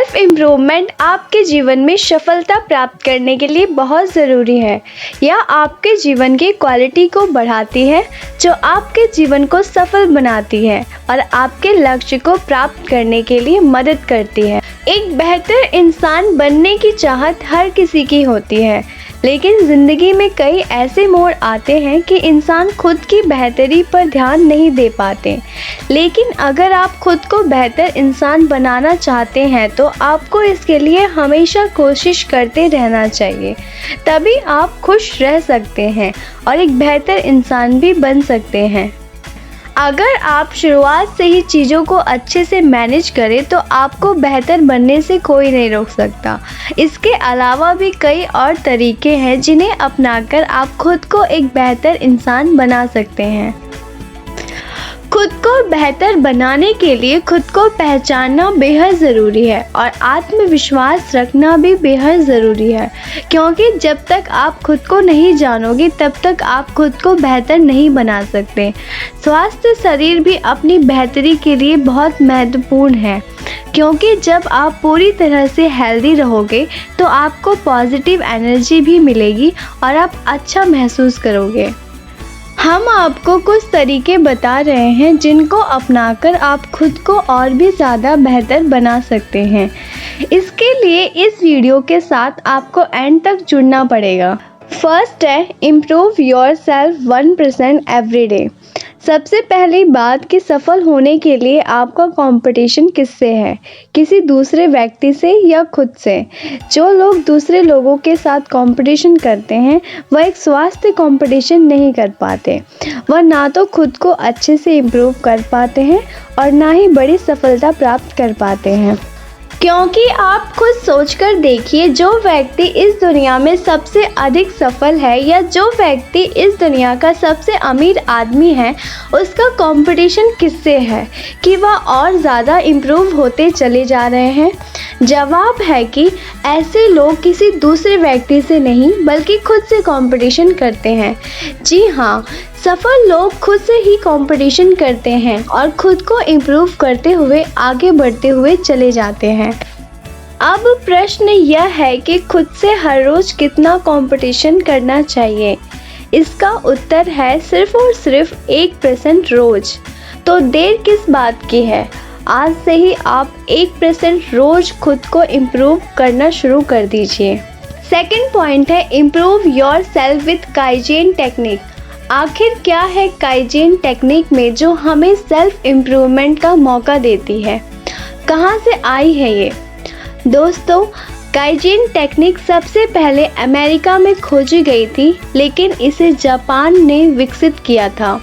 Self improvement आपके जीवन में सफलता प्राप्त करने के लिए बहुत ज़रूरी है। यह आपके जीवन की क्वालिटी को बढ़ाती है, जो आपके जीवन को सफल बनाती है और आपके लक्ष्य को प्राप्त करने के लिए मदद करती है। एक बेहतर इंसान बनने की चाहत हर किसी की होती है, लेकिन ज़िंदगी में कई ऐसे मोड़ आते हैं कि इंसान खुद की बेहतरी पर ध्यान नहीं दे पाते। लेकिन अगर आप खुद को बेहतर इंसान बनाना चाहते हैं तो आपको इसके लिए हमेशा कोशिश करते रहना चाहिए। तभी आप खुश रह सकते हैं और एक बेहतर इंसान भी बन सकते हैं। अगर आप शुरुआत से ही चीज़ों को अच्छे से मैनेज करें तो आपको बेहतर बनने से कोई नहीं रोक सकता। इसके अलावा भी कई और तरीके हैं जिन्हें अपनाकर आप खुद को एक बेहतर इंसान बना सकते हैं। खुद को बेहतर बनाने के लिए खुद को पहचानना बेहद ज़रूरी है और आत्मविश्वास रखना भी बेहद ज़रूरी है, क्योंकि जब तक आप खुद को नहीं जानोगे तब तक आप खुद को बेहतर नहीं बना सकते। स्वास्थ्य शरीर भी अपनी बेहतरी के लिए बहुत महत्वपूर्ण है, क्योंकि जब आप पूरी तरह से हेल्दी रहोगे तो आपको पॉजिटिव एनर्जी भी मिलेगी और आप अच्छा महसूस करोगे। हम आपको कुछ तरीके बता रहे हैं जिनको अपनाकर आप खुद को और भी ज़्यादा बेहतर बना सकते हैं। इसके लिए इस वीडियो के साथ आपको एंड तक जुड़ना पड़ेगा। फर्स्ट है, improve your self 1% every day. सबसे पहली बात कि सफल होने के लिए आपका कंपटीशन किससे है? किसी दूसरे व्यक्ति से या खुद से? जो लोग दूसरे लोगों के साथ कंपटीशन करते हैं वह एक स्वास्थ्य कंपटीशन नहीं कर पाते। वह ना तो खुद को अच्छे से इम्प्रूव कर पाते हैं और ना ही बड़ी सफलता प्राप्त कर पाते हैं। क्योंकि आप खुद सोचकर देखिए, जो व्यक्ति इस दुनिया में सबसे अधिक सफल है या जो व्यक्ति इस दुनिया का सबसे अमीर आदमी है, उसका कंपटीशन किससे है कि वह और ज़्यादा इम्प्रूव होते चले जा रहे हैं? जवाब है कि ऐसे लोग किसी दूसरे व्यक्ति से नहीं बल्कि खुद से कंपटीशन करते हैं। जी हाँ, सफल लोग खुद से ही कंपटीशन करते हैं और खुद को इम्प्रूव करते हुए आगे बढ़ते हुए चले जाते हैं। अब प्रश्न यह है कि खुद से हर रोज़ कितना कंपटीशन करना चाहिए? इसका उत्तर है सिर्फ और सिर्फ 1% रोज़। तो देर किस बात की है? आज से ही आप 1% रोज़ खुद को इम्प्रूव करना शुरू कर दीजिए। सेकंड पॉइंट है, improve your self with kaizen technique. आखिर क्या है काइजेन टेक्निक में जो हमें सेल्फ इम्प्रूवमेंट का मौका देती है? कहाँ से आई है ये? दोस्तों, काइजेन टेक्निक सबसे पहले अमेरिका में खोजी गई थी, लेकिन इसे जापान ने विकसित किया था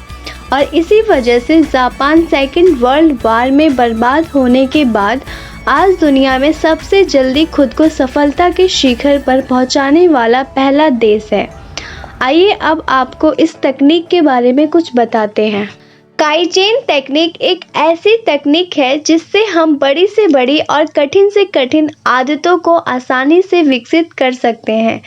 और इसी वजह से जापान सेकेंड वर्ल्ड वॉर में बर्बाद होने के बाद आज दुनिया में सबसे जल्दी खुद को सफलता के शिखर पर पहुंचाने वाला पहला देश है। आइए अब आपको इस तकनीक के बारे में कुछ बताते हैं। काइजेन टेक्निक एक ऐसी तकनीक है जिससे हम बड़ी से बड़ी और कठिन से कठिन आदतों को आसानी से विकसित कर सकते हैं।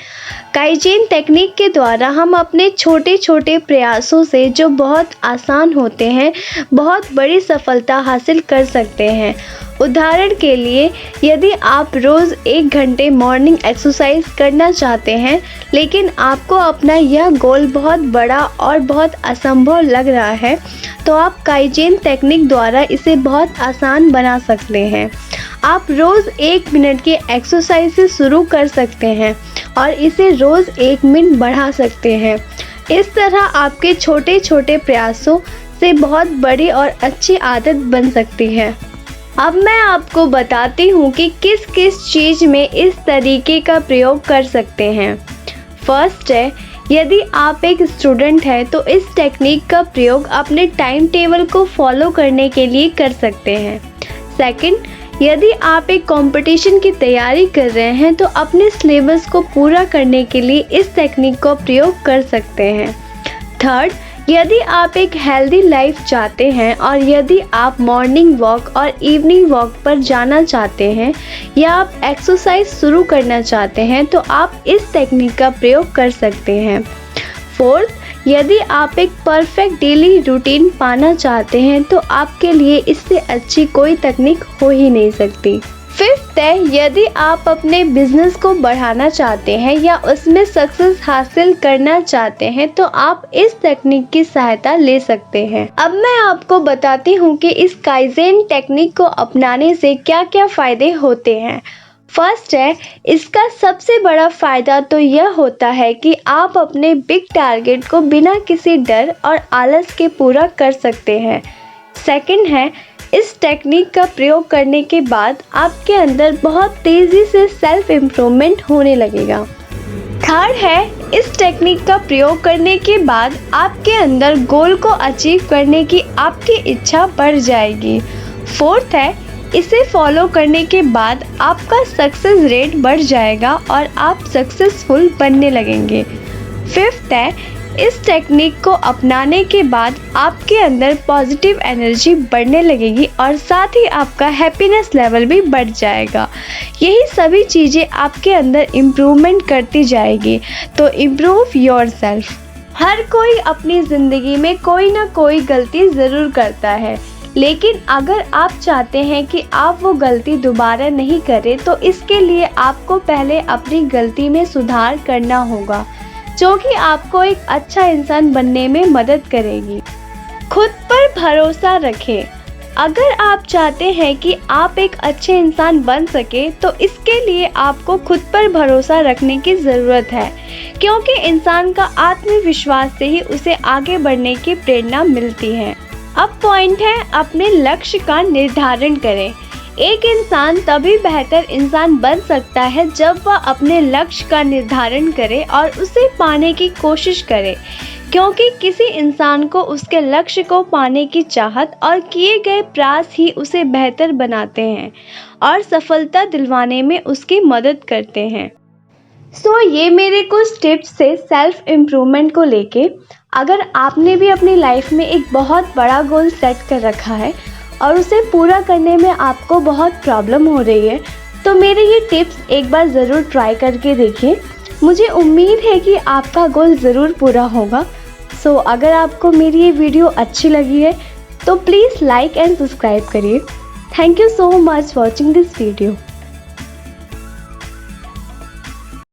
काइजेन टेक्निक के द्वारा हम अपने छोटे छोटे प्रयासों से, जो बहुत आसान होते हैं, बहुत बड़ी सफलता हासिल कर सकते हैं। उदाहरण के लिए, यदि आप रोज़ 1 घंटे मॉर्निंग एक्सरसाइज करना चाहते हैं, लेकिन आपको अपना यह गोल बहुत बड़ा और बहुत असंभव लग रहा है, तो आप काइजेन टेक्निक द्वारा इसे बहुत आसान बना सकते हैं। आप रोज़ 1 मिनट के एक्सरसाइज से शुरू कर सकते हैं और इसे रोज़ 1 मिनट बढ़ा सकते हैं। इस तरह आपके छोटे छोटे प्रयासों से बहुत बड़ी और अच्छी आदत बन सकती है। अब मैं आपको बताती हूँ कि किस किस चीज़ में इस तरीके का प्रयोग कर सकते हैं। फर्स्ट है, यदि आप एक स्टूडेंट हैं तो इस टेक्निक का प्रयोग अपने टाइम टेबल को फॉलो करने के लिए कर सकते हैं। सेकंड, यदि आप एक कंपटीशन की तैयारी कर रहे हैं तो अपने सिलेबस को पूरा करने के लिए इस टेक्निक का प्रयोग कर सकते हैं। थर्ड, यदि आप एक हेल्दी लाइफ चाहते हैं और यदि आप मॉर्निंग वॉक और इवनिंग वॉक पर जाना चाहते हैं या आप एक्सरसाइज शुरू करना चाहते हैं तो आप इस टेक्निक का प्रयोग कर सकते हैं। फोर्थ, यदि आप एक परफेक्ट डेली रूटीन पाना चाहते हैं तो आपके लिए इससे अच्छी कोई तकनीक हो ही नहीं सकती। फिफ्थ है, यदि आप अपने बिजनेस को बढ़ाना चाहते हैं या उसमें सक्सेस हासिल करना चाहते हैं तो आप इस टेक्निक की सहायता ले सकते हैं। अब मैं आपको बताती हूँ कि इस काइजेन टेक्निक को अपनाने से क्या क्या फायदे होते हैं। फर्स्ट है, इसका सबसे बड़ा फ़ायदा तो यह होता है कि आप अपने बिग टारगेट को बिना किसी डर और आलस के पूरा कर सकते हैं। सेकंड है, इस टेक्निक का प्रयोग करने के बाद आपके अंदर बहुत तेज़ी से सेल्फ इम्प्रूवमेंट होने लगेगा। थर्ड है, इस टेक्निक का प्रयोग करने के बाद आपके अंदर गोल को अचीव करने की आपकी इच्छा बढ़ जाएगी। फोर्थ है, इसे फॉलो करने के बाद आपका सक्सेस रेट बढ़ जाएगा और आप सक्सेसफुल बनने लगेंगे। फिफ्थ है, इस टेक्निक को अपनाने के बाद आपके अंदर पॉजिटिव एनर्जी बढ़ने लगेगी और साथ ही आपका हैप्पीनेस लेवल भी बढ़ जाएगा। यही सभी चीज़ें आपके अंदर इम्प्रूवमेंट करती जाएगी। तो इम्प्रूव योरसेल्फ। हर कोई अपनी ज़िंदगी में कोई ना कोई गलती ज़रूर करता है, लेकिन अगर आप चाहते हैं कि आप वो गलती दोबारा नहीं करें तो इसके लिए आपको पहले अपनी गलती में सुधार करना होगा, जो कि आपको एक अच्छा इंसान बनने में मदद करेगी। खुद पर भरोसा रखें। अगर आप चाहते हैं कि आप एक अच्छे इंसान बन सके तो इसके लिए आपको खुद पर भरोसा रखने की ज़रूरत है, क्योंकि इंसान का आत्मविश्वास से ही उसे आगे बढ़ने की प्रेरणा मिलती है। अब पॉइंट है, अपने लक्ष्य का निर्धारण करें। एक इंसान तभी बेहतर इंसान बन सकता है जब वह अपने लक्ष्य का निर्धारण करे और उसे पाने की कोशिश करे, क्योंकि किसी इंसान को उसके लक्ष्य को पाने की चाहत और किए गए प्रयास ही उसे बेहतर बनाते हैं और सफलता दिलवाने में उसकी मदद करते हैं। ये मेरे कुछ टिप्स थे सेल्फ इम्प्रूवमेंट को लेके। अगर आपने भी अपनी लाइफ में एक बहुत बड़ा गोल सेट कर रखा है और उसे पूरा करने में आपको बहुत प्रॉब्लम हो रही है तो मेरे ये टिप्स एक बार ज़रूर ट्राई करके देखिए। मुझे उम्मीद है कि आपका गोल ज़रूर पूरा होगा। अगर आपको मेरी ये वीडियो अच्छी लगी है तो प्लीज़ लाइक एंड सब्सक्राइब करिए। Thank you so much watching this video.